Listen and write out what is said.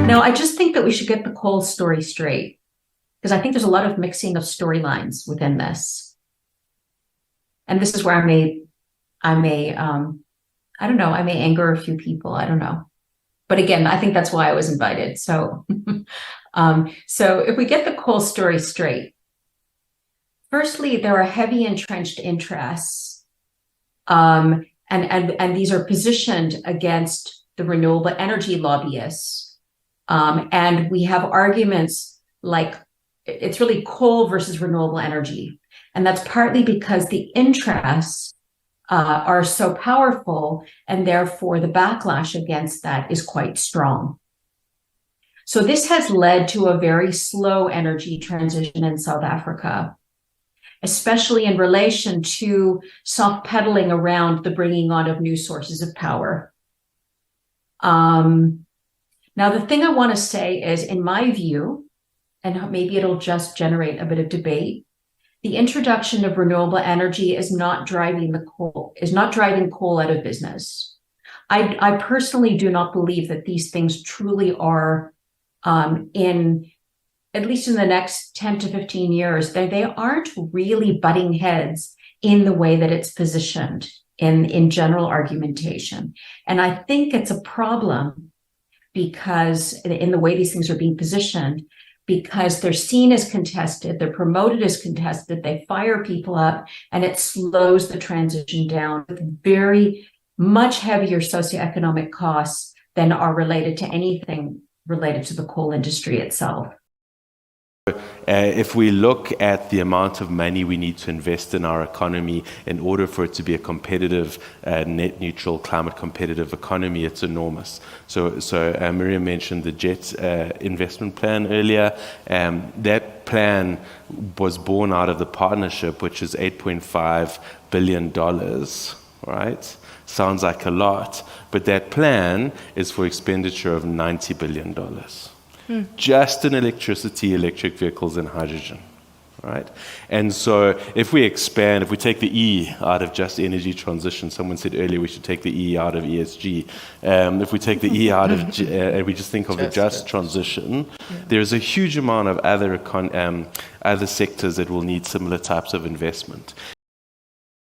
No, I just think that we should get the coal story straight, because I think there's a lot of mixing of storylines within this. And this is where I don't know, I may anger a few people. I don't know. But again, I think that's why I was invited. So, so if we get the coal story straight, firstly, there are heavy entrenched interests, and these are positioned against the renewable energy lobbyists. And we have arguments like it's really coal versus renewable energy. And that's partly because the interests are so powerful, and therefore the backlash against that is quite strong. So this has led to a very slow energy transition in South Africa, especially in relation to soft pedaling around the bringing on of new sources of power. Now, the thing I want to say is, in my view, and maybe it'll just generate a bit of debate, the introduction of renewable energy is not driving coal out of business. I personally do not believe that these things truly are, at least in the next 10 to 15 years, they aren't really butting heads in the way that it's positioned in general argumentation. And I think it's a problem because in the way these things are being positioned, because they're seen as contested, they're promoted as contested, they fire people up, and it slows the transition down with very much heavier socioeconomic costs than are related to anything related to the coal industry itself. If we look at the amount of money we need to invest in our economy in order for it to be a competitive, net neutral, climate competitive economy, it's enormous. So Miriam mentioned the JET investment plan earlier. That plan was born out of the partnership, which is $8.5 billion, right? Sounds like a lot, but that plan is for expenditure of $90 billion. Just in electricity, electric vehicles, and hydrogen, right? And so if we take the E out of just energy transition, someone said earlier we should take the E out of ESG. If we take the E out of, and we just think of the just transition, there's a huge amount of other sectors that will need similar types of investment.